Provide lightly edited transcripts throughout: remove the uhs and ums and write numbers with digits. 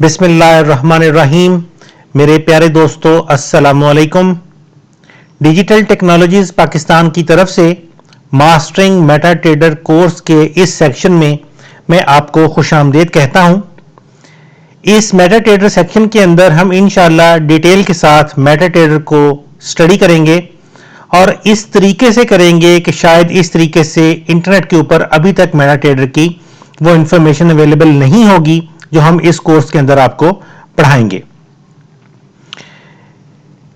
बिस्मिल्लाहिर्रहमानिर्रहीम। मेरे प्यारे दोस्तों, अस्सलामुअलैकुम। डिजिटल टेक्नोलॉजीज पाकिस्तान की तरफ से मास्टरिंग मेटा ट्रेडर कोर्स के इस सेक्शन में मैं आपको खुशामदीद कहता हूं। इस मेटा ट्रेडर सेक्शन के अंदर हम इंशाअल्लाह डिटेल के साथ मेटा ट्रेडर को स्टडी करेंगे और इस तरीके से करेंगे कि शायद इस तरीके से इंटरनेट के ऊपर अभी तक मेटा ट्रेडर की वो इंफॉर्मेशन अवेलेबल नहीं होगी जो हम इस कोर्स के अंदर आपको पढ़ाएंगे।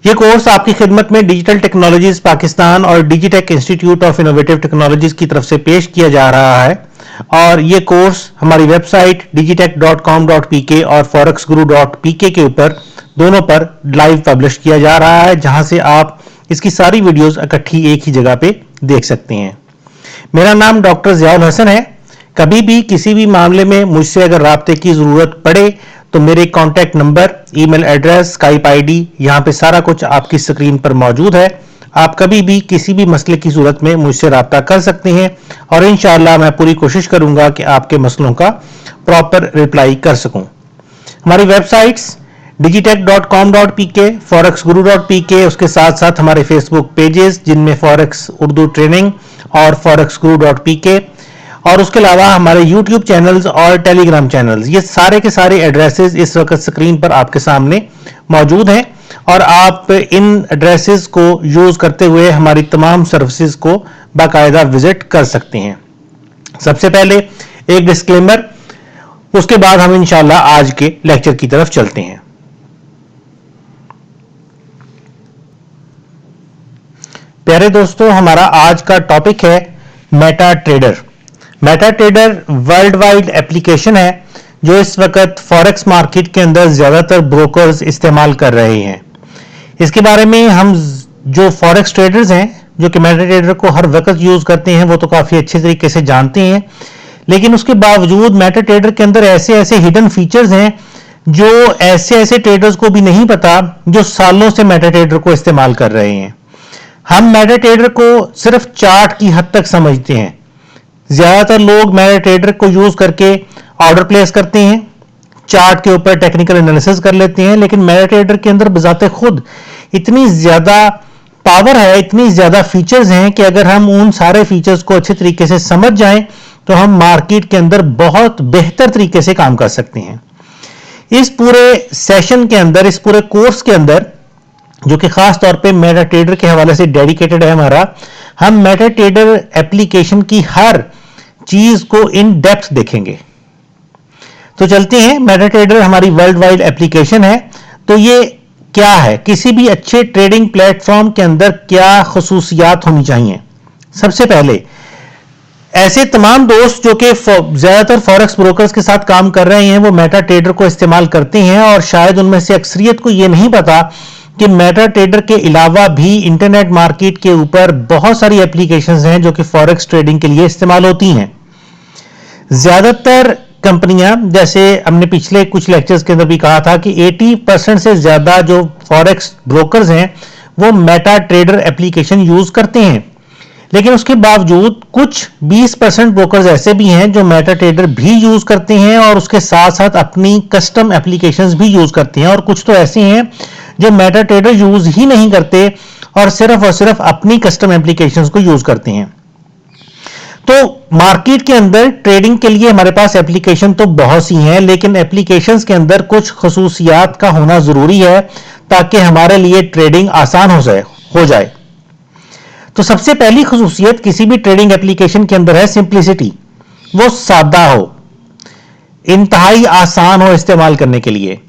यह कोर्स आपकी खिदमत में डिजिटल टेक्नोलॉजीज पाकिस्तान और Digitek institute of innovative technologies की तरफ से पेश किया जा रहा है और यह कोर्स हमारी वेबसाइट digitech.com.pk और forexguru.pk के ऊपर दोनों पर लाइव पब्लिश किया जा रहा है, जहां से आप इसकी सारी वीडियोस इकट्ठी एक ही जगह पे देख सकते हैं। मेरा नाम डॉक्टर ज़ियाउल हसन है। कभी भी किसी भी मामले में मुझसे अगर राब्ते की जरूरत पड़े तो मेरे contact number, email address, Skype ID यहां पे सारा कुछ आपकी स्क्रीन पर मौजूद है। आप कभी भी किसी भी मसले की सूरत में मुझसे राब्ता कर सकते हैं और इंशाअल्लाह मैं पूरी कोशिश करूंगा कि आपके मसलों का प्रॉपर रिप्लाई कर सकूं। हमारी वेबसाइट्स digitech.com.pk, forexguru.pk, उसके साथ साथ हमारे फेसबुक पेजेस जिनमें फॉरेक्स उर्दू ट्रेनिंग और forexguru.pk और उसके अलावा हमारे YouTube चैनल्स और टेलीग्राम चैनल्स, ये सारे के सारे एड्रेसेस इस वक्त स्क्रीन पर आपके सामने मौजूद हैं और आप इन एड्रेसेस को यूज करते हुए हमारी तमाम सर्विसेज को बाकायदा विजिट कर सकते हैं। सबसे पहले एक डिस्क्लेमर, उसके बाद हम इंशाल्लाह आज के लेक्चर की तरफ चलते हैं। प्यारे दोस्तों, हमारा आज का टॉपिक है Meta trader. Meta trader world wide application है जो इस वक्त फॉरेक्स मार्केट के अंदर ज्यादातर ब्रोकर्स इस्तेमाल कर रहे हैं। इसके बारे में हम जो फॉरेक्स ट्रेडर्स हैं जो कि मेटा ट्रेडर को हर वक्त यूज करते हैं वो तो काफी अच्छे तरीके से जानते हैं, लेकिन उसके बावजूद मेटा ट्रेडर के अंदर ऐसे ऐसे हिडन फीचर्स हैं जो ऐसे ऐसे ट्रेडर्स को भी नहीं पता जो सालों से मेटा ट्रेडर को इस्तेमाल कर रहे हैं। हम मेटा ट्रेडर को सिर्फ चार्ट की हद तक समझते हैं। ज्यादातर लोग मेटा ट्रेडर को यूज करके ऑर्डर प्लेस करते हैं, चार्ट के ऊपर टेक्निकल एनालिसिस कर लेते हैं, लेकिन मेटा ट्रेडर के अंदर बजाते खुद इतनी ज्यादा पावर है, इतनी ज्यादा फीचर्स हैं कि अगर हम उन सारे फीचर्स को अच्छे तरीके से समझ जाएं तो हम मार्केट के अंदर बहुत बेहतर तरीके से काम कर सकते हैं। इस पूरे सेशन के अंदर, इस पूरे कोर्स के अंदर जो कि खास तौर पे मेटा ट्रेडर के हवाले से डेडिकेटेड है हमारा, हम मेटा ट्रेडर एप्लीकेशन की हर चीज को इन डेप्थ देखेंगे। तो चलते हैं। मेटा ट्रेडर हमारी वर्ल्ड वाइड एप्लीकेशन है। तो ये क्या है, किसी भी अच्छे ट्रेडिंग प्लेटफॉर्म के अंदर क्या खुसूसियात होनी चाहिए? सबसे पहले, ऐसे तमाम दोस्त जो कि ज्यादातर फॉरेक्स ब्रोकर्स के साथ काम कर रहे हैं वो मेटा ट्रेडर को इस्तेमाल करते हैं और शायद उनमें से अक्सरियत को यह नहीं पता कि मेटा ट्रेडर के अलावा भी इंटरनेट मार्केट के ऊपर बहुत सारी एप्लीकेशंस हैं जो कि फॉरेक्स ट्रेडिंग के लिए इस्तेमाल होती हैं। ज्यादातर कंपनियां, जैसे हमने पिछले कुछ लेक्चर्स के अंदर भी कहा था कि 80% से ज्यादा जो फॉरेक्स ब्रोकर्स हैं वो मेटा ट्रेडर एप्लीकेशन यूज करते हैं, लेकिन उसके बावजूद कुछ 20% ब्रोकर्स ऐसे भी हैं जो मेटा ट्रेडर भी यूज करते हैं और उसके साथ साथ अपनी कस्टम एप्लीकेशंस भी यूज करते हैं, और कुछ तो ऐसे हैं जो मेटा ट्रेडर यूज ही नहीं करते और सिर्फ अपनी कस्टम एप्लीकेशंस को यूज करते हैं। तो मार्केट के अंदर ट्रेडिंग के लिए हमारे पास एप्लीकेशन तो बहुत सी हैं, लेकिन एप्लीकेशंस के अंदर कुछ खुसूसियात का होना जरूरी है ताकि हमारे लिए ट्रेडिंग आसान हो जाए। तो सबसे पहली खुसूसियत किसी भी ट्रेडिंग एप्लीकेशन के अंदर है सिंप्लिसिटी। वो सादा हो, इंतहाई आसान हो इस्तेमाल करने के लिए।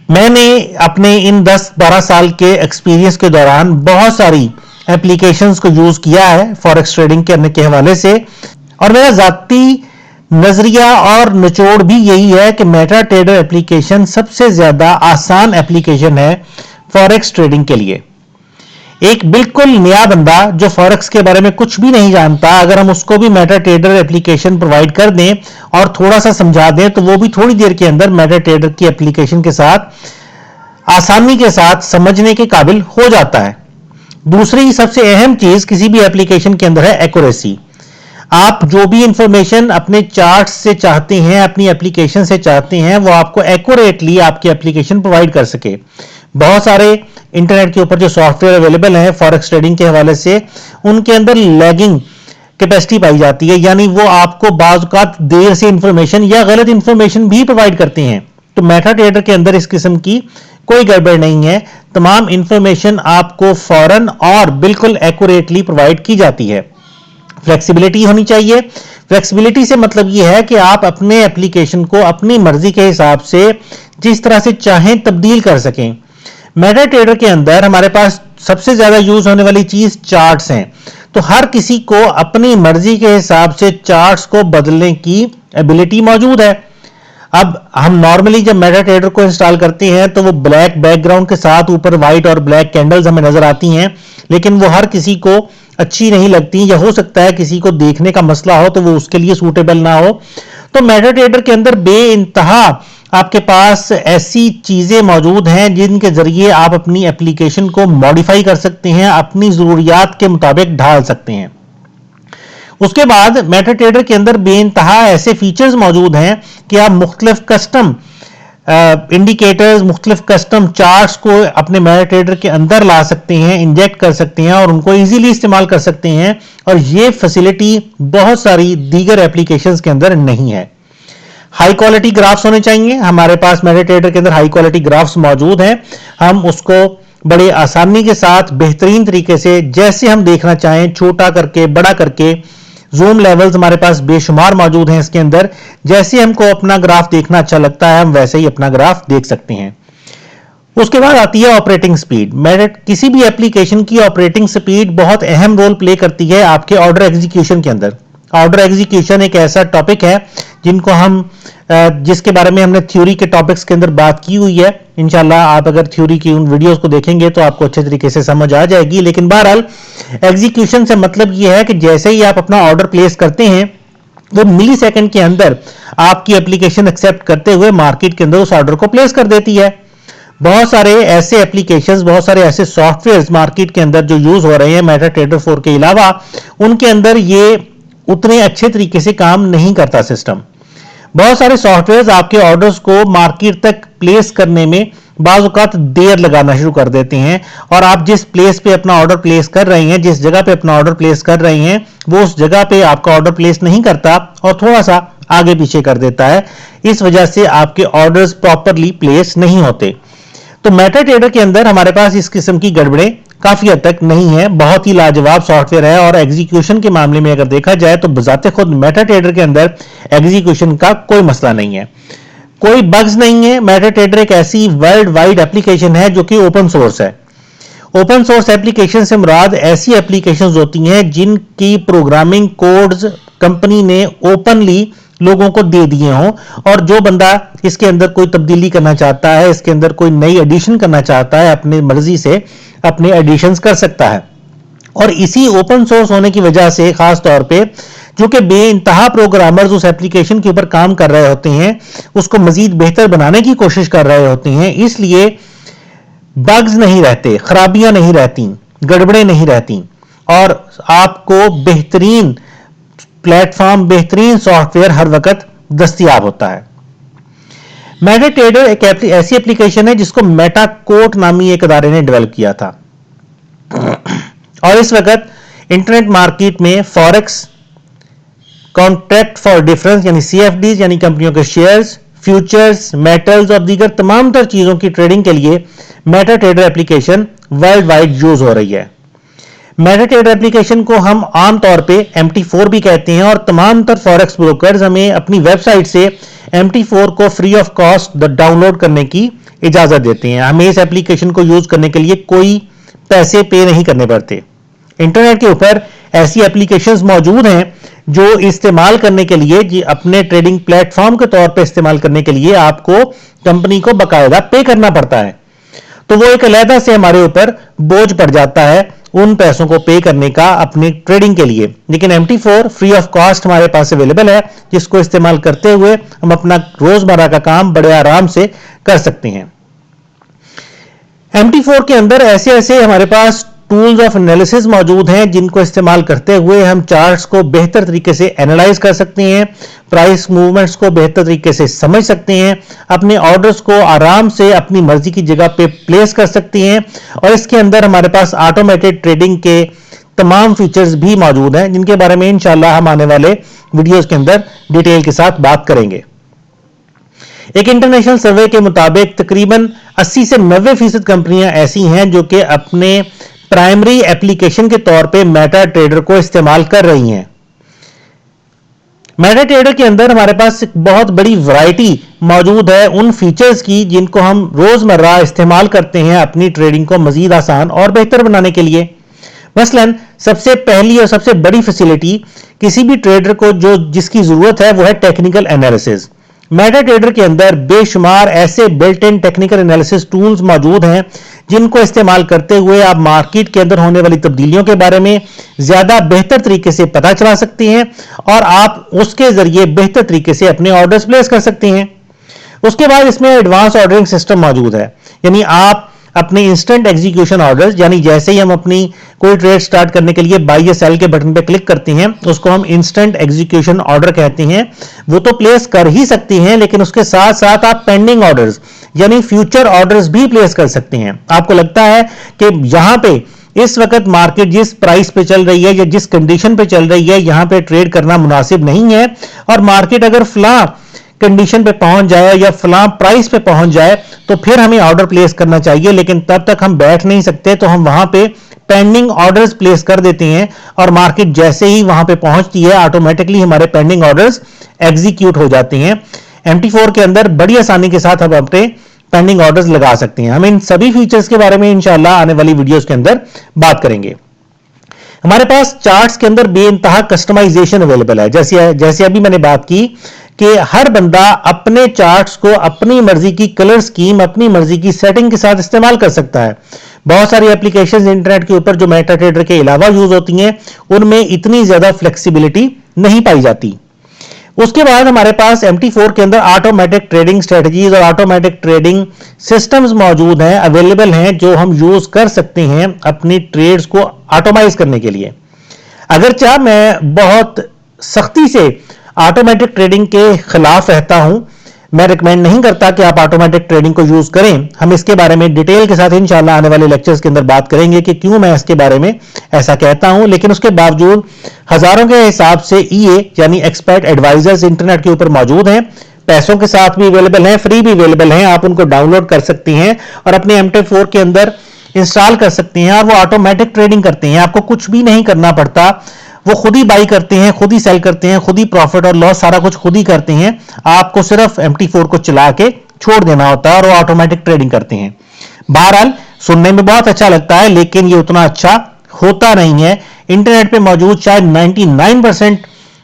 मैंने अपने इन 10-12 साल के एक्सपीरियंस के दौरान बहुत सारी एप्लीकेशंस को यूज किया है फॉरेक्स ट्रेडिंग करने के हवाले से, और मेरा जाती नजरिया और निचोड़ भी यही है कि मेटा ट्रेडर एप्लीकेशन सबसे ज्यादा आसान एप्लीकेशन है फॉरेक्स ट्रेडिंग के लिए। एक बिल्कुल नया बंदा जो फॉरेक्स के बारे में कुछ भी नहीं जानता, अगर हम उसको भी मेटा ट्रेडर एप्लीकेशन प्रोवाइड कर दें और थोड़ा सा समझा दें तो वो भी थोड़ी देर के अंदर मेटा ट्रेडर की एप्लीकेशन के साथ आसानी के साथ समझने के काबिल हो जाता है। दूसरी सबसे अहम चीज किसी भी एप्लीकेशन के अंदर है एक्यूरेसी। आप जो भी इंफॉर्मेशन अपने चार्ट से चाहते हैं, अपनी एप्लीकेशन से चाहते हैं, वो आपको एक्यूरेटली आपकी एप्लीकेशन प्रोवाइड कर सके। बहुत सारे इंटरनेट के ऊपर जो सॉफ्टवेयर अवेलेबल हैं फॉरेक्स ट्रेडिंग के हवाले से, उनके अंदर लैगिंग कैपेसिटी पाई जाती है, यानी वो आपको बाज़ औक़ात देर से इंफॉर्मेशन या गलत इंफॉर्मेशन भी प्रोवाइड करते हैं। तो मेटा ट्रेडर के अंदर इस किस्म की कोई गड़बड़ नहीं है, तमाम इंफॉर्मेशन आपको फौरन और बिल्कुल एक्यूरेटली प्रोवाइड की जाती है। फ्लेक्सिबिलिटी होनी चाहिए। फ्लेक्सिबिलिटी से मतलब यह है कि आप अपने एप्लीकेशन को अपनी मर्जी के हिसाब से जिस तरह से चाहें तब्दील कर सकें। मेटा ट्रेडर के अंदर हमारे पास सबसे ज्यादा यूज होने वाली चीज चार्ट्स हैं, तो हर किसी को अपनी मर्जी के हिसाब से चार्ट्स को बदलने की एबिलिटी मौजूद है। अब हम नॉर्मली जब मेटा ट्रेडर को इंस्टॉल करते हैं तो वो ब्लैक बैकग्राउंड के साथ ऊपर व्हाइट और ब्लैक कैंडल्स हमें नजर आती हैं, लेकिन वो हर किसी को अच्छी नहीं लगती, या हो सकता है किसी को देखने का मसला हो तो वो उसके लिए सूटेबल ना हो। तो मेटा ट्रेडर के अंदर बेइंतहा आपके पास ऐसी चीजें मौजूद हैं जिनके जरिए आप अपनी एप्लीकेशन को मॉडिफाई कर सकते हैं, अपनी जरूरियात के मुताबिक ढाल सकते हैं। उसके बाद मेटा ट्रेडर के अंदर बेइंतहा ऐसे फीचर्स मौजूद हैं कि आप मुख्तलिफ कस्टम इंडिकेटर्स, मुख्तलिफ कस्टम चार्ट्स को अपने मेटा ट्रेडर के अंदर ला सकते हैं, इंजेक्ट कर सकते हैं और उनको इजीली इस्तेमाल कर सकते हैं। और ये फैसिलिटी बहुत सारी दीगर एप्लीकेशंस के अंदर नहीं है। हाई क्वालिटी ग्राफ्स होने चाहिए। हमारे पास मेटा ट्रेडर के अंदर हाई क्वालिटी ग्राफ्स मौजूद हैं। हम उसको बड़े आसानी के साथ बेहतरीन तरीके से जैसे हम देखना चाहें, छोटा करके, बड़ा करके, जूम लेवल्स हमारे पास बेशुमार मौजूद हैं इसके अंदर। जैसे हमको अपना ग्राफ देखना अच्छा लगता है, हम वैसे ही अपना ग्राफ देख सकते हैं। उसके बाद आती है ऑपरेटिंग स्पीड। किसी भी एप्लीकेशन की ऑपरेटिंग स्पीड बहुत अहम रोल प्ले करती है आपके ऑर्डर एग्जीक्यूशन के अंदर। ऑर्डर एग्जीक्यूशन एक ऐसा टॉपिक है जिसके बारे में हमने थ्योरी के टॉपिक्स के अंदर बात की हुई है। इंशाल्लाह आप अगर थ्योरी की उन वीडियोस को देखेंगे तो आपको अच्छे तरीके से समझ आ जाएगी। लेकिन बहरहाल एग्जीक्यूशन से मतलब यह है कि जैसे ही आप अपना ऑर्डर प्लेस करते हैं, वो मिली सेकेंड के अंदर आपकी एप्लीकेशन एक्सेप्ट करते हुए मार्केट के अंदर उस ऑर्डर को प्लेस कर देती है। बहुत सारे ऐसे एप्लीकेशंस, बहुत सारे ऐसे सॉफ्टवेयर्स मार्केट के अंदर जो यूज हो रहे हैं मेटा ट्रेडर 4 के अलावा, उनके अंदर ये उतने अच्छे तरीके से काम नहीं करता सिस्टम। बहुत सारे सॉफ्टवेयर्स आपके ऑर्डर्स को मार्केट तक प्लेस करने में बाज़ औक़ात देर लगाना शुरू कर देते हैं, और आप जिस प्लेस पे अपना ऑर्डर प्लेस कर रहे हैं, जिस जगह पे अपना ऑर्डर प्लेस कर रहे हैं, वो उस जगह पे आपका ऑर्डर प्लेस नहीं करता और थोड़ा सा आगे पीछे कर देता है। इस वजह से आपके ऑर्डर्स प्रॉपरली प्लेस नहीं होते। तो मेटा ट्रेडर के अंदर हमारे पास इस किस्म की गड़बड़ें काफी हद तक नहीं है। बहुत ही लाजवाब सॉफ्टवेयर है, और एग्जीक्यूशन के मामले में अगर देखा जाए तो बजाते खुद मेटा ट्रेडर के अंदर एग्जीक्यूशन का कोई मसला नहीं है, कोई बग्स नहीं है। मेटा ट्रेडर एक ऐसी वर्ल्ड वाइड एप्लीकेशन है जो कि ओपन सोर्स है। ओपन सोर्स एप्लीकेशन से मुराद ऐसी एप्लीकेशंस होती हैं जिनकी प्रोग्रामिंग कोड्स कंपनी ने ओपनली लोगों को दे दिए हों, और जो बंदा इसके अंदर कोई तब्दीली करना चाहता है, इसके अंदर कोई नई एडिशन करना चाहता है, अपनी मर्जी से अपने एडिशंस कर सकता है। और इसी ओपन सोर्स होने की वजह से खास तौर पे जो कि बेइंतहा प्रोग्रामर्स उस एप्लीकेशन के ऊपर काम कर रहे होते हैं, उसको मजीद बेहतर बनाने की कोशिश कर रहे होते हैं, इसलिए बग्स नहीं रहते, खराबियां नहीं रहती, गड़बड़ें नहीं रहती, और आपको बेहतरीन प्लेटफॉर्म, बेहतरीन सॉफ्टवेयर हर वक्त दस्तयाब होता है। मेटा ट्रेडर एक ऐसी एप्लीकेशन है जिसको मेटाकोट नामी एक अदारे ने डेवलप किया था, और इस वक्त इंटरनेट मार्केट में फॉरेक्स, कॉन्ट्रैक्ट फॉर डिफरेंस यानी CFDs यानी कंपनियों के शेयर्स, फ्यूचर्स, मेटल्स और दीगर तमाम तर चीजों की ट्रेडिंग के लिए Meta trader application world wide use हो रही है। मेटा ट्रेडर एप्लीकेशन को हम आमतौर पे MT4 भी कहते हैं, और तमाम तर फॉरेक्स ब्रोकर्स हमें अपनी वेबसाइट से MT4 को फ्री ऑफ कॉस्ट डाउनलोड करने की इजाजत देते हैं। हमें इस एप्लीकेशन को यूज करने के लिए कोई पैसे पे नहीं करने पड़ते। इंटरनेट के ऊपर ऐसी एप्लीकेशंस मौजूद हैं जो इस्तेमाल करने के लिए, अपने ट्रेडिंग प्लेटफॉर्म के तौर पे इस्तेमाल करने के लिए आपको कंपनी को बाकायदा पे करना पड़ता है। तो वो एक अलहदा से हमारे ऊपर बोझ पड़ जाता है उन पैसों को पे करने का अपनी ट्रेडिंग के लिए। लेकिन MT4 फ्री ऑफ कॉस्ट हमारे पास अवेलेबल है, जिसको इस्तेमाल करते हुए हम अपना रोजमर्रा का काम बड़े आराम से कर सकते हैं। MT4 के अंदर ऐसे ऐसे हमारे पास टूल्स ऑफ एनालिसिस मौजूद हैं जिनको इस्तेमाल करते हुए हम चार्ट्स को बेहतर तरीके से एनालाइज कर सकते हैं, प्राइस मूवमेंट्स को बेहतर तरीके से समझ सकते हैं, अपने ऑर्डर्स को आराम से अपनी मर्जी की जगह पे प्लेस कर सकते हैं। और इसके अंदर हमारे पास ऑटोमेटेड ट्रेडिंग के तमाम फीचर्स भी मौजूद हैं जिनके बारे में इंशाल्लाह हम आने वाले वीडियोस के अंदर डिटेल के साथ बात करेंगे। एक इंटरनेशनल सर्वे के मुताबिक तकरीबन 80 से 90% कंपनियां ऐसी हैं जो कि अपने प्राइमरी एप्लीकेशन के तौर पे मेटा ट्रेडर को इस्तेमाल कर रही हैं। मेटा ट्रेडर के अंदर हमारे पास एक बहुत बड़ी वैरायटी मौजूद है उन फीचर्स की जिनको हम रोजमर्रा इस्तेमाल करते हैं अपनी ट्रेडिंग को मजीद आसान और बेहतर बनाने के लिए। मसलन सबसे पहली और सबसे बड़ी फैसिलिटी किसी भी ट्रेडर को जिसकी जरूरत है वो है टेक्निकल एनालिसिस। मेटा ट्रेडर के अंदर बेशुमार ऐसे built in technical analysis tools मौजूद हैं जिनको इस्तेमाल करते हुए आप मार्केट के अंदर होने वाली तब्दीलियों के बारे में ज्यादा बेहतर तरीके से पता चला सकते हैं और आप उसके जरिए बेहतर तरीके से अपने ऑर्डर्स प्लेस कर सकते हैं। उसके बाद इसमें एडवांस ऑर्डरिंग सिस्टम मौजूद है, यानी आप अपने इंस्टेंट एग्जीक्यूशन ऑर्डर्स, यानी जैसे ही हम अपनी कोई ट्रेड स्टार्ट करने के लिए बाई या सेल के बटन पे क्लिक करते हैं उसको हम इंस्टेंट एग्जीक्यूशन ऑर्डर कहते हैं। वो तो प्लेस कर ही सकती हैं लेकिन उसके साथ साथ आप पेंडिंग ऑर्डर्स यानी फ्यूचर ऑर्डर्स भी प्लेस कर सकते हैं। आपको लगता है कि यहां पे इस वक्त मार्केट जिस प्राइस पे चल रही है या जिस कंडीशन पे चल रही है यहां पे ट्रेड करना मुनासिब नहीं है और मार्केट अगर फला कंडीशन पे पहुंच जाए या फला प्राइस पे पहुंच जाए तो फिर हमें ऑर्डर प्लेस करना चाहिए, लेकिन तब तक हम बैठ नहीं सकते तो हम वहां पे पेंडिंग ऑर्डर्स प्लेस कर देते हैं और मार्केट जैसे ही वहां पे पहुंचती है ऑटोमेटिकली हमारे पेंडिंग ऑर्डर्स एग्जीक्यूट हो जाते हैं। MT4 के अंदर बड़ी आसानी के साथ हम अपने पेंडिंग ऑर्डर्स लगा सकते हैं। हम इन सभी फीचर्स के बारे में इंशाल्लाह आने वाली वीडियोस के अंदर बात करेंगे। हमारे पास चार्ट्स के अंदर बेइंतहा कस्टमाइजेशन अवेलेबल है। जैसे अभी मैंने बात की कि हर बंदा अपने चार्ट्स को अपनी मर्जी की कलर स्कीम, अपनी मर्जी की सेटिंग के साथ इस्तेमाल कर सकता है। बहुत सारी एप्लीकेशंस इंटरनेट के ऊपर जो मेटा ट्रेडर के अलावा यूज होती हैं उनमें इतनी ज्यादा फ्लेक्सिबिलिटी नहीं पाई जाती। उसके बाद हमारे पास MT4 के अंदर ऑटोमेटिक ट्रेडिंग स्ट्रेटजीज और ऑटोमेटिक ट्रेडिंग सिस्टम्स मौजूद हैं, अवेलेबल हैं, जो हम यूज कर सकते हैं अपनी ट्रेड्स को ऑटोमाइज करने के लिए। अगरचे मैं बहुत सख्ती से ऑटोमेटिक ट्रेडिंग के खिलाफ रहता हूं, मैं रिकमेंड नहीं करता कि आप ऑटोमेटिक ट्रेडिंग को यूज करें। हम इसके बारे में डिटेल के साथ इंशाल्लाह आने वाले लेक्चर्स के अंदर बात करेंगे कि क्यों मैं इसके बारे में ऐसा कहता हूं, लेकिन उसके बावजूद हजारों के हिसाब से EA यानी एक्सपर्ट एडवाइजर्स इंटरनेट के ऊपर मौजूद हैं, पैसों के साथ भी अवेलेबल हैं, फ्री भी अवेलेबल हैं। आप उनको डाउनलोड कर सकते हैं और अपने MT4 के अंदर इंस्टॉल कर सकते हैं और वो ऑटोमेटिक ट्रेडिंग करते हैं। आपको कुछ भी नहीं करना पड़ता, वो खुद ही बाई करते हैं, खुद ही सेल करते हैं, खुद ही प्रॉफिट और लॉस सारा कुछ खुद ही करते हैं। आपको सिर्फ MT4 को चला के छोड़ देना होता है और वो ऑटोमेटिक ट्रेडिंग करते हैं। बहरहाल सुनने में बहुत अच्छा लगता है लेकिन ये उतना अच्छा होता नहीं है। इंटरनेट पे मौजूद शायद 99%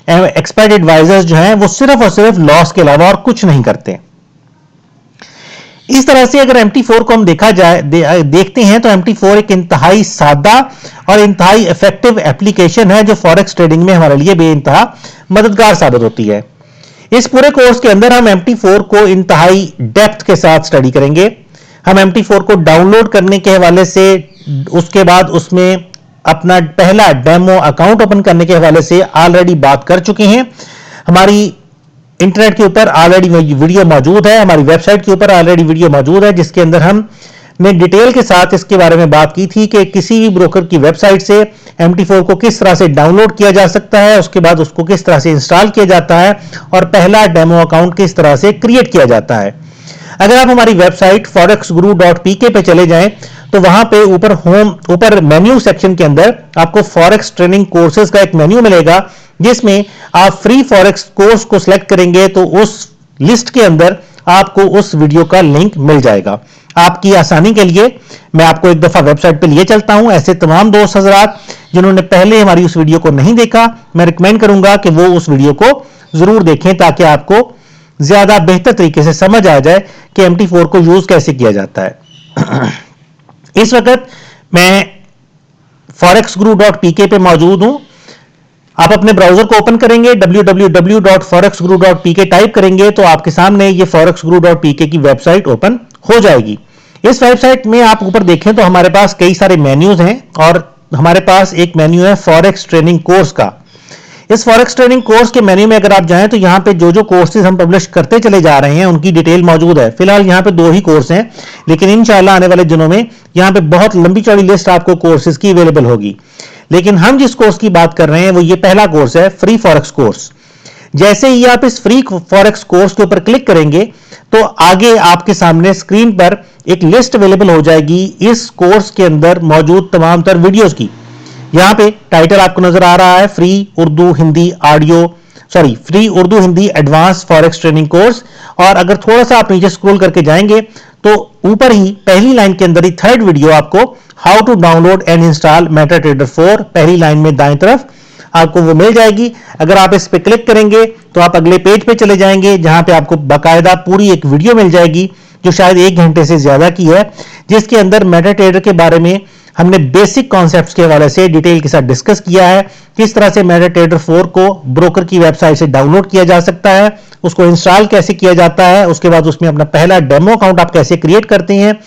एक्सपर्ट एडवाइजर्स जो हैं वो सिर्फ और सिर्फ लॉस के अलावा और कुछ नहीं करते। इस तरह से अगर MT4 को हम देखते हैं तो MT4 एक इंतहाई सादा और इंतहाई इफेक्टिव एप्लीकेशन है जो फॉरेक्स ट्रेडिंग में हमारे लिए बेइंतहा मददगार साबित होती है। इस पूरे कोर्स के अंदर हम MT4 को इंतहाई डेप्थ के साथ स्टडी करेंगे। हम MT4 को डाउनलोड करने के हवाले से, उसके बाद उसमें अपना पहला डेमो अकाउंट ओपन करने के हवाले से ऑलरेडी बात कर चुके हैं। हमारी इंटरनेट के ऊपर ऑलरेडी वीडियो मौजूद है, हमारी वेबसाइट के ऊपर ऑलरेडी वीडियो मौजूद है जिसके अंदर हमने डिटेल के साथ इसके बारे में बात की थी कि किसी भी ब्रोकर की वेबसाइट से MT4 को किस तरह से डाउनलोड किया जा सकता है, उसके बाद उसको किस तरह से इंस्टॉल किया जाता है और पहला डेमो अकाउंट किस तरह से क्रिएट किया जाता है। अगर आप हमारी वेबसाइट forexguru.pk पे चले जाएं तो वहां पे ऊपर मेन्यू सेक्शन के अंदर आपको फॉरेक्स ट्रेनिंग कोर्सेज का एक मेन्यू मिलेगा जिसमें आप फ्री फॉरेक्स कोर्स को सिलेक्ट करेंगे तो उस लिस्ट के अंदर आपको उस वीडियो का लिंक मिल जाएगा। आपकी आसानी के लिए मैं आपको एक दफा वेबसाइट पे लिए चलता हूं। ऐसे तमाम दोस्त हजरात जिन्होंने पहले हमारी उस वीडियो को नहीं देखा, मैं रिकमेंड करूंगा कि वो उस वीडियो को जरूर देखें ताकि आपको ज्यादा बेहतर तरीके से समझ आ जाए कि MT4 को यूज कैसे किया जाता है। इस वक्त मैं forexguru.pk पे मौजूद हूं। आप अपने ब्राउजर को ओपन करेंगे, www.forexguru.pk टाइप करेंगे तो आपके सामने ये forexguru.pk की वेबसाइट ओपन हो जाएगी। इस वेबसाइट में आप ऊपर देखें तो हमारे पास कई सारे मेन्यूज हैं और हमारे पास एक मेन्यू है फॉरेक्स ट्रेनिंग कोर्स का। इस फॉरेक्स ट्रेनिंग कोर्स के मेन्यू में अगर आप जाएं तो यहाँ पे जो जो कोर्सेज हम पब्लिश करते चले जा रहे हैं उनकी डिटेल मौजूद है। फिलहाल यहाँ पे 2 ही कोर्स हैं, लेकिन इंशाल्लाह आने वाले दिनों में यहाँ पे बहुत लंबी चौड़ी लिस्ट आपको कोर्सेज की अवेलेबल होगी। लेकिन हम जिस कोर्स की बात कर रहे हैं वो ये पहला कोर्स है, फ्री फॉरेक्स कोर्स। जैसे ही आप इस फ्री फॉरेक्स कोर्स के ऊपर क्लिक करेंगे तो आगे आपके सामने स्क्रीन पर एक लिस्ट अवेलेबल हो जाएगी इस कोर्स के अंदर मौजूद तमाम तर वीडियोस की। यहां पे टाइटल आपको नजर आ रहा है, free Urdu Hindi advance forex training course. और अगर थोड़ा सा आप नीचे स्क्रॉल करके जाएंगे तो ऊपर ही पहली लाइन के अंदर ही 3rd वीडियो आपको how to download and install MetaTrader 4 पहली लाइन में दाएं तरफ आपको वो मिल जाएगी। अगर आप इस पे क्लिक करेंगे तो आप अगले पेज पे चले जाएंगे जहां पे आपको बाकायदा पूरी एक वीडियो मिल जाएगी जो शायद 1 घंटे से ज्यादा की है, जिसके अंदर मेटाट्रेडर के बारे में हमने बेसिक कॉन्सेप्ट्स के हवाले से डिटेल के साथ डिस्कस किया है। किस तरह से मेटाट्रेडर 4 को ब्रोकर की वेबसाइट से डाउनलोड किया जा सकता है, उसको इंस्टॉल कैसे किया जाता है, उसके बाद उसमें अपना पहला डेमो अकाउंट आप कैसे क्रिएट करते हैं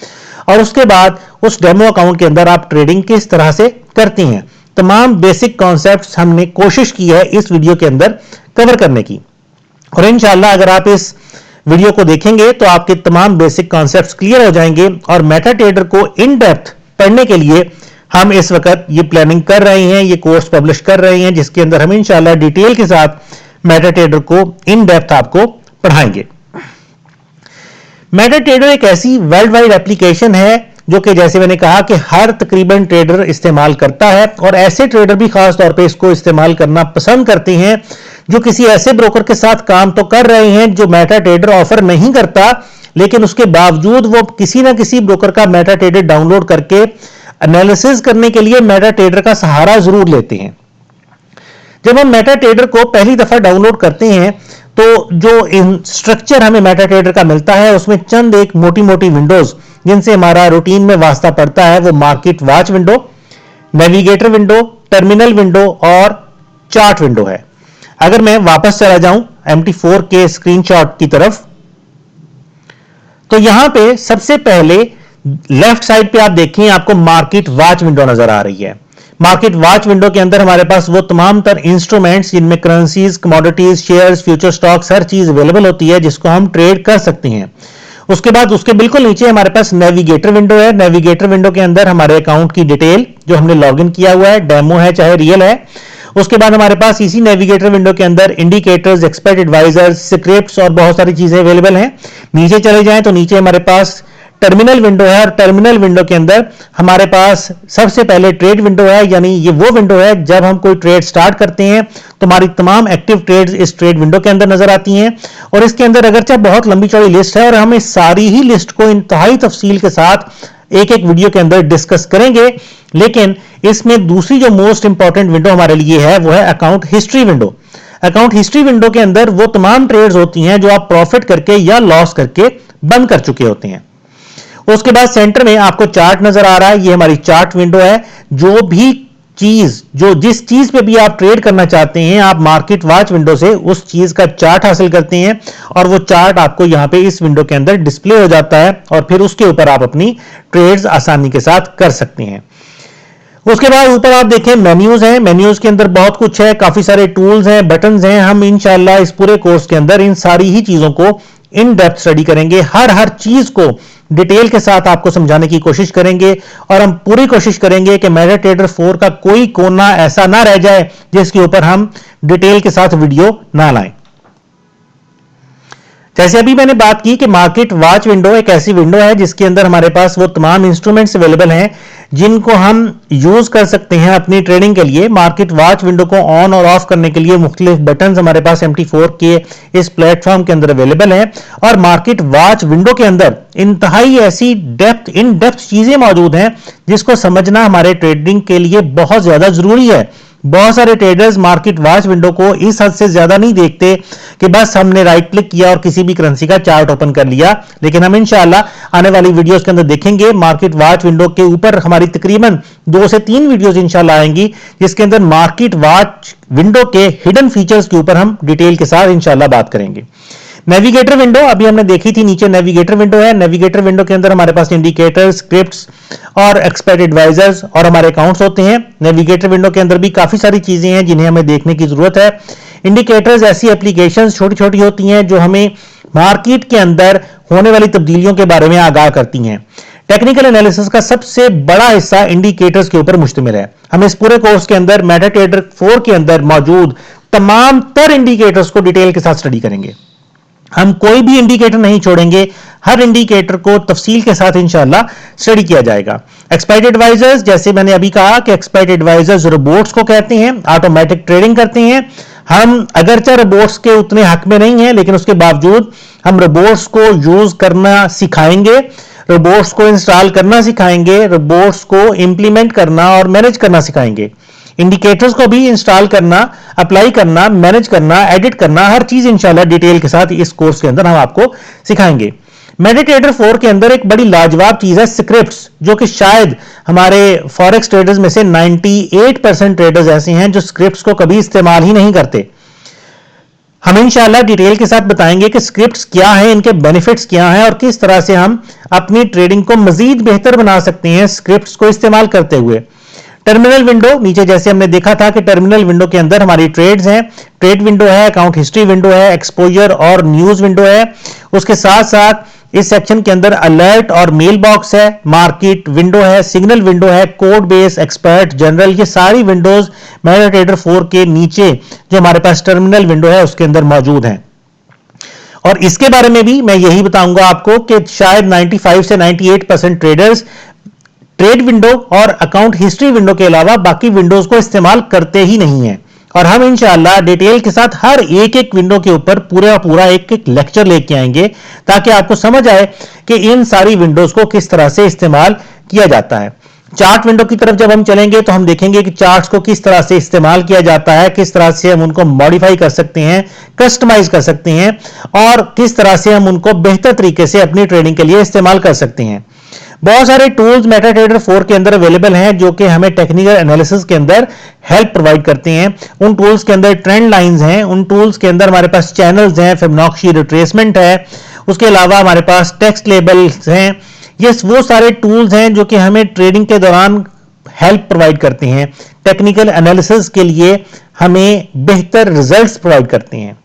और उसके बाद उस डेमो अकाउंट के अंदर आप ट्रेडिंग किस तरह से करते हैं। तमाम बेसिक कॉन्सेप्ट्स हमने कोशिश की है इस वीडियो के अंदर कवर करने की और इंशाल्लाह अगर आप इस वीडियो को देखेंगे तो आपके तमाम बेसिक कॉन्सेप्ट्स क्लियर हो जाएंगे। और मेटाट्रेडर को इन डेप्थ पढ़ने के लिए हम इस वक्त ये प्लानिंग कर रहे हैं, ये कोर्स पब्लिश कर रहे हैं जिसके अंदर हम इंशाल्लाह डिटेल के साथ मेटाट्रेडर को इन डेप्थ आपको पढ़ाएंगे। मेटाट्रेडर एक ऐसी वर्ल्ड वाइड एप्लीकेशन है जो कि जैसे मैंने कहा कि हर तकरीबन ट्रेडर इस्तेमाल करता है और ऐसे ट्रेडर भी खास तौर पे इसको इस्तेमाल करना पसंद करते हैं जो किसी ऐसे ब्रोकर के साथ काम तो कर रहे हैं जो मेटाट्रेडर ऑफर नहीं करता, लेकिन उसके बावजूद वो किसी ना किसी ब्रोकर का मेटाट्रेडर डाउनलोड करके एनालिसिस करने के लिए मेटाट्रेडर का सहारा जरूर लेते हैं। जब हम मेटाट्रेडर को पहली दफा डाउनलोड करते हैं तो जो स्ट्रक्चर हमें मेटाट्रेडर का मिलता है उसमें चंद एक मोटी मोटी विंडोज जिनसे हमारा रूटीन में वास्ता पड़ता है वो market watch window, navigator window, terminal window और चार्ट विंडो है। अगर मैं वापस चला जाऊं MT4 के स्क्रीनशॉट की तरफ तो यहां पे सबसे पहले लेफ्ट साइड पे आप देखें आपको मार्केट वॉच विंडो नजर आ रही है। मार्केट वॉच विंडो के अंदर हमारे पास वो तमाम तर इंस्ट्रूमेंट्स जिनमें currencies, commodities, shares, future stocks हर चीज अवेलेबल होती है जिसको हम ट्रेड कर सकते हैं। उसके बाद उसके बिल्कुल नीचे हमारे पास नेविगेटर विंडो है। नेविगेटर विंडो के अंदर हमारे अकाउंट की डिटेल जो हमने लॉगिन किया हुआ है, डेमो है चाहे रियल है। उसके बाद हमारे पास इसी नेविगेटर विंडो के अंदर इंडिकेटर्स, एक्सपर्ट एडवाइजर्स, स्क्रिप्ट्स और बहुत सारी चीजें अवेलेबल हैं। नीचे चले जाएं तो नीचे हमारे पास टर्मिनल विंडो है और टर्मिनल विंडो के अंदर हमारे पास सबसे पहले ट्रेड विंडो है, यानी ये वो विंडो है जब हम कोई ट्रेड स्टार्ट करते हैं तो हमारी तमाम एक्टिव ट्रेड्स इस ट्रेड विंडो के अंदर नजर आती हैं। और इसके अंदर अगरचे बहुत लंबी चौड़ी लिस्ट है और हम इस सारी ही लिस्ट को इंतहाई तफसील के साथ एक एक वीडियो के अंदर डिस्कस करेंगे, लेकिन इसमें दूसरी जो मोस्ट इंपॉर्टेंट विंडो हमारे लिए है वो है account history window. Account history window के अंदर वो तमाम ट्रेड्स होती हैं जो आप प्रॉफिट करके या लॉस करके बंद कर चुके होते हैं। उसके बाद सेंटर में आपको चार्ट नजर आ रहा है, ये हमारी चार्ट विंडो है। जो भी चीज जिस चीज पे भी आप ट्रेड करना चाहते हैं आप मार्केट वॉच विंडो से उस चीज का चार्ट हासिल करते हैं और वो चार्ट आपको यहां पे इस विंडो के अंदर डिस्प्ले हो जाता है और फिर उसके ऊपर आप अपनी ट्रेड्स आसानी के साथ कर सकते हैं। उसके बाद ऊपर आप देखें मेन्यूज हैं। मेन्यूज के अंदर बहुत कुछ है, काफी सारे टूल्स हैं, बटन्स हैं। हम इंशाल्लाह इस पूरे कोर्स के अंदर इन सारी ही चीजों को इन डेप्थ स्टडी करेंगे, हर चीज को डिटेल के साथ आपको समझाने की कोशिश करेंगे और हम पूरी कोशिश करेंगे कि मेटाट्रेडर 4 का कोई कोना ऐसा ना रह जाए जिसके ऊपर हम डिटेल के साथ वीडियो ना लाएं। जैसे अभी मैंने बात की कि मार्केट वॉच विंडो एक ऐसी विंडो है जिसके अंदर हमारे पास वो तमाम इंस्ट्रूमेंट्स अवेलेबल हैं जिनको हम यूज कर सकते हैं अपनी ट्रेडिंग के लिए। मार्केट वॉच विंडो को ऑन और ऑफ करने के लिए मुख्तलिफ बटन हमारे पास MT4 के इस प्लेटफॉर्म के अंदर अवेलेबल हैं और मार्केट वॉच विंडो के अंदर इंतहाई ऐसी इन डेप्थ चीजें मौजूद हैं जिसको समझना हमारे ट्रेडिंग के लिए बहुत ज्यादा जरूरी है। बहुत सारे ट्रेडर्स मार्केट वॉच विंडो को इस हद से ज्यादा नहीं देखते कि बस हमने राइट क्लिक किया और किसी भी करेंसी का चार्ट ओपन कर लिया, लेकिन हम इंशाल्लाह आने वाली वीडियोस के अंदर देखेंगे मार्केट वॉच विंडो के ऊपर हमारी तकरीबन 2 से 3 वीडियोस इंशाल्लाह आएंगी जिसके अंदर मार्केट वॉच विंडो के हिडन फीचर्स के ऊपर हम डिटेल के साथ इंशाल्लाह बात करेंगे। नेविगेटर विंडो अभी हमने देखी थी, नीचे नेविगेटर विंडो है। नेविगेटर विंडो के अंदर हमारे पास इंडिकेटर्स, स्क्रिप्ट्स और एक्सपर्ट एडवाइजर्स और हमारे अकाउंट्स होते हैं। नेविगेटर विंडो के अंदर भी काफी सारी चीजें हैं जिन्हें हमें देखने की जरूरत है। इंडिकेटर्स ऐसी एप्लीकेशंस छोटी छोटी होती हैं जो हमें मार्केट के अंदर होने वाली तब्दीलियों के बारे में आगाह करती हैं। टेक्निकल एनालिसिस का सबसे बड़ा हिस्सा इंडिकेटर्स के ऊपर मुश्तमिल है। हम इस पूरे कोर्स के अंदर मेटाट्रेडर 4 के अंदर मौजूद तमाम तर इंडिकेटर्स को डिटेल के साथ स्टडी करेंगे। हम कोई भी इंडिकेटर नहीं छोड़ेंगे, हर इंडिकेटर को तफसील के साथ इंशाल्लाह स्टडी किया जाएगा। एक्सपर्ट एडवाइजर्स, जैसे मैंने अभी कहा कि एक्सपर्ट एडवाइजर्स रोबोट्स को कहते हैं, ऑटोमेटिक ट्रेडिंग करते हैं। हम अगरचे रोबोट्स के उतने हक में नहीं हैं, लेकिन उसके बावजूद हम रोबोट्स को यूज करना सिखाएंगे, रोबोट्स को इंस्टॉल करना सिखाएंगे, रोबोट्स को इंप्लीमेंट करना और मैनेज करना सिखाएंगे। इंडिकेटर्स को भी इंस्टॉल करना, अप्लाई करना, मैनेज करना, एडिट करना, हर चीज इंशाल्लाह डिटेल के साथ इस कोर्स के अंदर हम आपको सिखाएंगे। मेटाट्रेडर 4 के अंदर एक बड़ी लाजवाब चीज है स्क्रिप्ट्स, जो कि शायद हमारे फॉरेक्स ट्रेडर्स में से 98% ट्रेडर्स ऐसे हैं जो स्क्रिप्ट्स को कभी इस्तेमाल ही नहीं करते। हम इंशाल्लाह डिटेल के साथ बताएंगे कि स्क्रिप्ट्स क्या है, इनके बेनिफिट्स क्या हैं और किस तरह से हम अपनी ट्रेडिंग को मजीद बेहतर बना सकते हैं स्क्रिप्ट्स को इस्तेमाल करते हुए। टर्मिनल विंडो, नीचे जैसे हमने देखा था कि टर्मिनल विंडो के अंदर हमारी ट्रेड्स हैं, ट्रेड विंडो है, अकाउंट हिस्ट्री विंडो है, एक्सपोजर और न्यूज विंडो है। उसके साथ साथ इस सेक्शन के अंदर अलर्ट और मेल बॉक्स है, मार्केट विंडो है, सिग्नल विंडो है, कोड बेस, एक्सपर्ट, जनरल, ये सारी विंडोज मेटाट्रेडर 4 के नीचे जो हमारे पास टर्मिनल विंडो है उसके अंदर मौजूद हैं। और इसके बारे में भी मैं यही बताऊंगा आपको कि शायद 95 से 98% ट्रेडर्स ट्रेड विंडो और अकाउंट हिस्ट्री विंडो के अलावा बाकी विंडोज को इस्तेमाल करते ही नहीं है। और हम इंशाल्लाह डिटेल के साथ हर एक एक विंडो के ऊपर पूरा एक एक लेक्चर लेके आएंगे ताकि आपको समझ आए कि इन सारी विंडोज को किस तरह से इस्तेमाल किया जाता है। चार्ट विंडो की तरफ जब हम चलेंगे तो हम देखेंगे कि चार्ट्स को किस तरह से इस्तेमाल किया जाता है, किस तरह से हम उनको मॉडिफाई कर सकते हैं, कस्टमाइज कर सकते हैं और किस तरह से हम उनको बेहतर तरीके से अपनी ट्रेडिंग के लिए इस्तेमाल कर सकते हैं। बहुत सारे टूल्स मेटाट्रेडर 4 के अंदर अवेलेबल हैं जो कि हमें टेक्निकल एनालिसिस के अंदर हेल्प प्रोवाइड करते हैं। उन टूल्स के अंदर ट्रेंड लाइंस हैं, उन टूल्स के अंदर हमारे पास चैनल्स हैं, फिबोनाची रिट्रेसमेंट है, उसके अलावा हमारे पास टेक्स्ट लेबल्स हैं। ये वो सारे टूल्स हैं जो कि हमें ट्रेडिंग के दौरान हेल्प प्रोवाइड करते हैं, टेक्निकल एनालिसिस के लिए हमें बेहतर रिजल्ट्स प्रोवाइड करते हैं।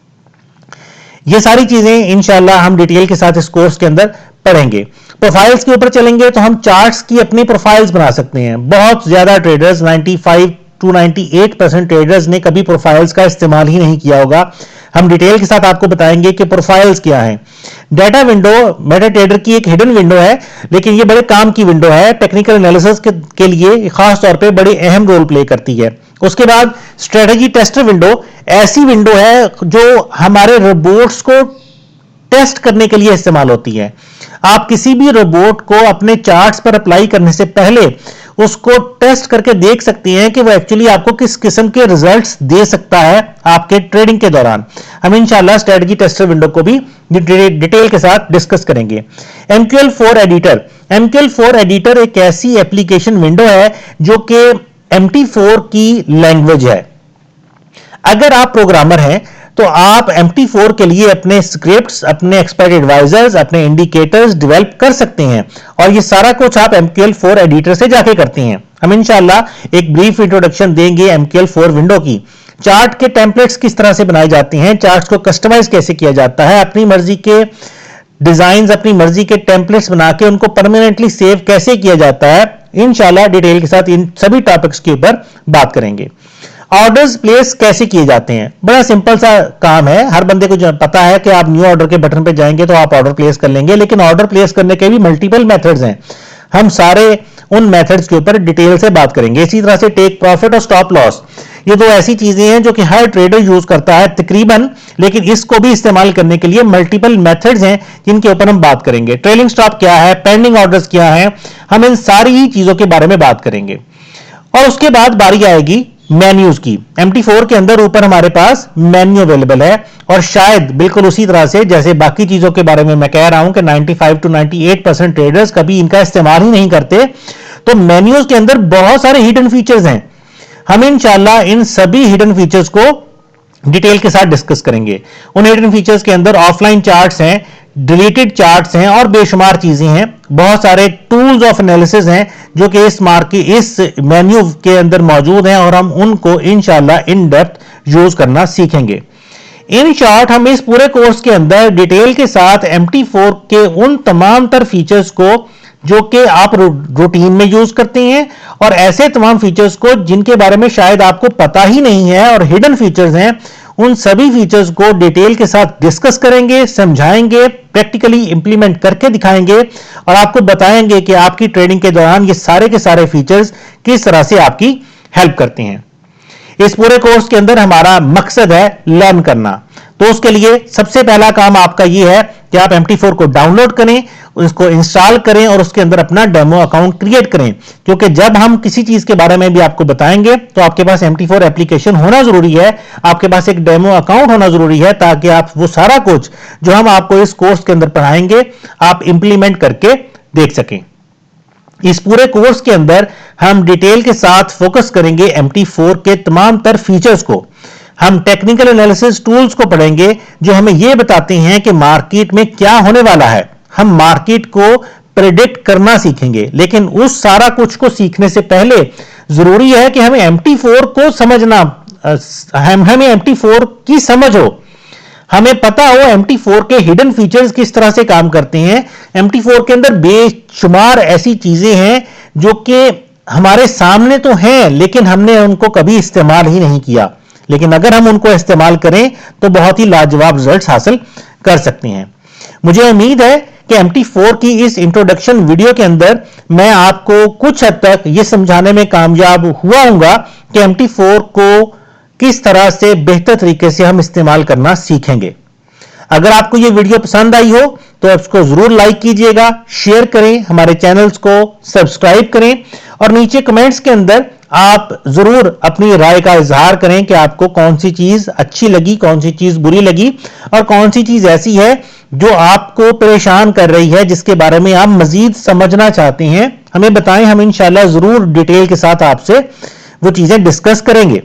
ये सारी चीजें इंशाल्लाह हम डिटेल के साथ इस कोर्स के अंदर पढ़ेंगे। प्रोफाइल्स के ऊपर चलेंगे तो हम चार्ट्स की अपनी प्रोफाइल्स बना सकते हैं। बहुत ज्यादा ट्रेडर्स 95 to 98% ट्रेडर्स ने कभी प्रोफाइल्स का इस्तेमाल ही नहीं किया होगा। हम डिटेल के साथ आपको बताएंगे कि प्रोफाइल्स क्या है। डाटा विंडो मेटाट्रेडर की एक हिडन विंडो है, लेकिन ये बड़े काम की विंडो है, टेक्निकल एनालिसिस के लिए खास तौर पे बड़ी अहम रोल प्ले करती है। उसके बाद स्ट्रेटजी टेस्टर विंडो ऐसी विंडो है जो हमारे रोबोट्स को टेस्ट करने के लिए इस्तेमाल होती है। आप किसी भी रोबोट को अपने चार्ट्स पर अप्लाई करने से पहले उसको टेस्ट करके देख सकते हैं कि वो एक्चुअली आपको किस किस्म के रिजल्ट्स दे सकता है आपके ट्रेडिंग के दौरान। हम इंशाल्लाह स्ट्रेटजी टेस्टर विंडो को भी डिटेल के साथ डिस्कस करेंगे। MQL4 एडिटर, MQL4 एडिटर एक ऐसी एप्लीकेशन विंडो है जो कि MT4 की लैंग्वेज है। अगर आप प्रोग्रामर हैं तो आप MT4 के लिए अपने स्क्रिप्ट्स, अपने एक्सपर्ट एडवाइजर्स, अपने इंडिकेटर्स डेवलप कर सकते हैं और ये सारा कुछ आप MQL4 एडिटर से जाके करते हैं। हम इंशाल्लाह एक ब्रीफ इंट्रोडक्शन देंगे MQL4 विंडो की। चार्ट के टेम्पलेट्स किस तरह से बनाए जाते हैं, चार्ट्स को कस्टमाइज कैसे किया जाता है, अपनी मर्जी के डिजाइन, अपनी मर्जी के टेम्पलेट्स बना के उनको परमानेंटली सेव कैसे किया जाता है, इंशाल्लाह डिटेल के साथ इन सभी टॉपिक्स के ऊपर बात करेंगे। ऑर्डर्स प्लेस कैसे किए जाते हैं, बड़ा सिंपल सा काम है। हर बंदे को पता है कि आप न्यू ऑर्डर के बटन पे जाएंगे तो आप ऑर्डर प्लेस कर लेंगे, लेकिन ऑर्डर प्लेस करने के भी मल्टीपल मेथड्स हैं। हम सारे उन मेथड्स के ऊपर डिटेल से बात करेंगे। इसी तरह से टेक प्रॉफिट और स्टॉप लॉस, ये दो ऐसी चीजें हैं जो कि हर ट्रेडर यूज करता है तकरीबन, लेकिन इसको भी इस्तेमाल करने के लिए मल्टीपल मेथड्स हैं जिनके ऊपर हम बात करेंगे। ट्रेलिंग स्टॉप क्या है, पेंडिंग ऑर्डर्स क्या है, हम इन सारी चीजों के बारे में बात करेंगे। और उसके बाद बारी आएगी मेन्यूज की। MT4 के अंदर ऊपर हमारे पास मेन्यू अवेलेबल है और शायद बिल्कुल उसी तरह से जैसे बाकी चीजों के बारे में मैं कह रहा हूं कि 95 to 98% ट्रेडर्स कभी इनका इस्तेमाल ही नहीं करते, तो मेन्यूज के अंदर बहुत सारे हिडन फीचर्स हैं। हम इंशाल्लाह इन सभी हिडन फीचर्स को डिटेल के साथ डिस्कस करेंगे। उन हिडन फीचर्स के अंदर ऑफलाइन चार्ट्स हैं, डिलीटेड चार्ट्स हैं और बेशुमार चीजें हैं। बहुत सारे टूल्स ऑफ एनालिसिस हैं जो कि इस मेन्यू के अंदर मौजूद हैं और हम उनको इंशाल्लाह इन डेप्थ यूज करना सीखेंगे। इन शॉर्ट हम इस पूरे कोर्स के अंदर डिटेल के साथ MT4 के उन तमाम तर फीचर्स को जो कि आप रूटीन में यूज करते हैं और ऐसे तमाम फीचर्स को जिनके बारे में शायद आपको पता ही नहीं है और हिडन फीचर्स हैं, उन सभी फीचर्स को डिटेल के साथ डिस्कस करेंगे, समझाएंगे, प्रैक्टिकली इंप्लीमेंट करके दिखाएंगे और आपको बताएंगे कि आपकी ट्रेडिंग के दौरान ये सारे के सारे फीचर्स किस तरह से आपकी हेल्प करते हैं। इस पूरे कोर्स के अंदर हमारा मकसद है लर्न करना। तो उसके लिए सबसे पहला काम आपका ये है कि आप MT4 को डाउनलोड करें, उसको इंस्टॉल करें और उसके अंदर अपना डेमो अकाउंट क्रिएट करें, क्योंकि जब हम किसी चीज के बारे में भी आपको बताएंगे तो आपके पास MT4 एप्लीकेशन होना जरूरी है, आपके पास एक डेमो अकाउंट होना जरूरी है, ताकि आप वो सारा कुछ जो हम आपको इस कोर्स के अंदर पढ़ाएंगे आप इंप्लीमेंट करके देख सकें। इस पूरे कोर्स के अंदर हम डिटेल के साथ फोकस करेंगे MT4 के तमाम तर फीचर्स को। हम टेक्निकल एनालिसिस टूल्स को पढ़ेंगे जो हमें यह बताते हैं कि मार्केट में क्या होने वाला है। हम मार्केट को प्रेडिक्ट करना सीखेंगे, लेकिन उस सारा कुछ को सीखने से पहले जरूरी है कि हमें MT4 को समझना, हमें MT4 की समझ हो, हमें पता हो MT4 के हिडन फीचर्स किस तरह से काम करते हैं। MT4 के अंदर बेशुमार ऐसी चीजें हैं जो कि हमारे सामने तो हैं लेकिन हमने उनको कभी इस्तेमाल ही नहीं किया, लेकिन अगर हम उनको इस्तेमाल करें तो बहुत ही लाजवाब रिजल्ट्स हासिल कर सकते हैं। मुझे उम्मीद है कि MT4 की इस इंट्रोडक्शन वीडियो के अंदर मैं आपको कुछ हद तक यह समझाने में कामयाब हुआ हूंगा कि MT4 को किस तरह से बेहतर तरीके से हम इस्तेमाल करना सीखेंगे। अगर आपको यह वीडियो पसंद आई हो तो इसको जरूर लाइक कीजिएगा, शेयर करें, हमारे चैनल्स को सब्सक्राइब करें और नीचे कमेंट्स के अंदर आप जरूर अपनी राय का इजहार करें कि आपको कौन सी चीज अच्छी लगी, कौन सी चीज बुरी लगी और कौन सी चीज ऐसी है जो आपको परेशान कर रही है, जिसके बारे में आप मजीद समझना चाहते हैं। हमें बताएं, हम इंशाल्लाह जरूर डिटेल के साथ आपसे वो चीजें डिस्कस करेंगे।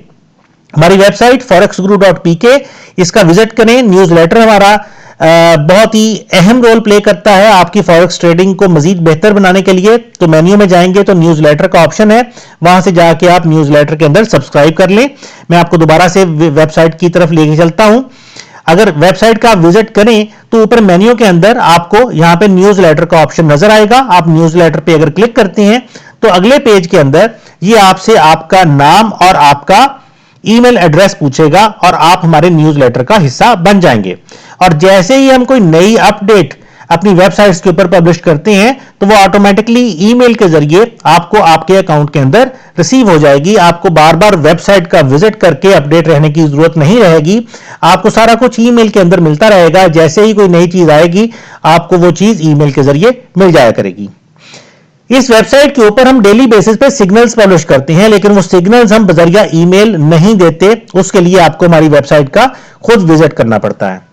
हमारी वेबसाइट forexguru.pk, इसका विजिट करें। न्यूज़लेटर हमारा बहुत ही अहम रोल प्ले करता है आपकी फॉरेक्स ट्रेडिंग को मजीद बेहतर बनाने के लिए। तो मेन्यू में जाएंगे तो न्यूज़लेटर का ऑप्शन है, वहां से जाके आप न्यूज़लेटर के अंदर सब्सक्राइब कर लें। मैं आपको दोबारा से वेबसाइट की तरफ लेके चलता हूं। अगर वेबसाइट का विजिट करें तो ऊपर मेन्यू के अंदर आपको यहां पे न्यूज़लेटर का ऑप्शन नजर आएगा। आप न्यूज़लेटर पे अगर क्लिक करते हैं तो अगले पेज के अंदर ये आपसे आपका नाम और आपका ईमेल एड्रेस पूछेगा और आप हमारे न्यूज़लेटर का हिस्सा बन जाएंगे। और जैसे ही हम कोई नई अपडेट अपनी वेबसाइट्स के ऊपर पब्लिश करते हैं तो वो ऑटोमेटिकली ईमेल के जरिए आपको आपके अकाउंट के अंदर रिसीव हो जाएगी। आपको बार बार वेबसाइट का विजिट करके अपडेट रहने की जरूरत नहीं रहेगी, आपको सारा कुछ ईमेल के अंदर मिलता रहेगा। जैसे ही कोई नई चीज आएगी आपको वो चीज ईमेल के जरिए मिल जाया करेगी। इस वेबसाइट के ऊपर हम डेली बेसिस पे सिग्नल्स पब्लिश करते हैं, लेकिन वो सिग्नल्स हम बजरिया ईमेल नहीं देते, उसके लिए आपको हमारी वेबसाइट का खुद विजिट करना पड़ता है।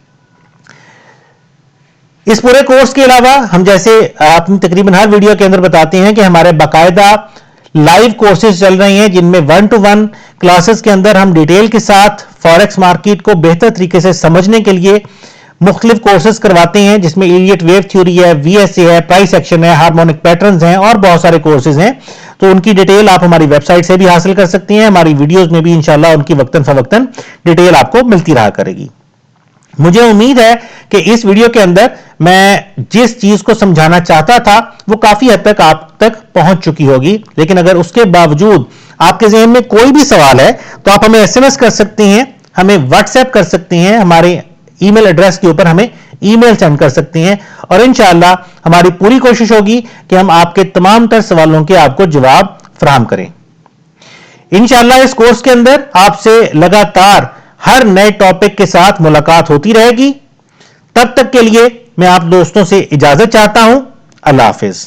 इस पूरे कोर्स के अलावा हम जैसे अपनी तकरीबन हर वीडियो के अंदर बताते हैं कि हमारे बाकायदा लाइव कोर्सेज चल रहे हैं, जिनमें 1-to-1 क्लासेस के अंदर हम डिटेल के साथ फॉरेक्स मार्केट को बेहतर तरीके से समझने के लिए मुख्तलिफ कोर्सेज करवाते हैं, जिसमें इलियट वेव थ्योरी है, VSA है, प्राइस एक्शन है, हार्मोनिक पैटर्न्स हैं और बहुत सारे कोर्सेज हैं। तो उनकी डिटेल आप हमारी वेबसाइट से भी हासिल कर सकती हैं। हमारी वीडियोस में भी इंशाल्लाह उनकी वक्तन फवक्तन डिटेल आपको मिलती रहा करेगी। मुझे उम्मीद है कि इस वीडियो के अंदर मैं जिस चीज को समझाना चाहता था वो काफी हद तक आप तक पहुंच चुकी होगी, लेकिन अगर उसके बावजूद आपके ज़हन में कोई भी सवाल है तो आप हमें SMS कर सकते हैं, हमें व्हाट्सएप कर सकते हैं, हमारे ईमेल एड्रेस के ऊपर हमें ईमेल सेंड कर सकते हैं और इंशाअल्लाह हमारी पूरी कोशिश होगी कि हम आपके तमाम तर सवालों के आपको जवाब फराहम करें। इंशाअल्लाह इस कोर्स के अंदर आपसे लगातार हर नए टॉपिक के साथ मुलाकात होती रहेगी। तब तक के लिए मैं आप दोस्तों से इजाजत चाहता हूं। अल्लाह हाफिज।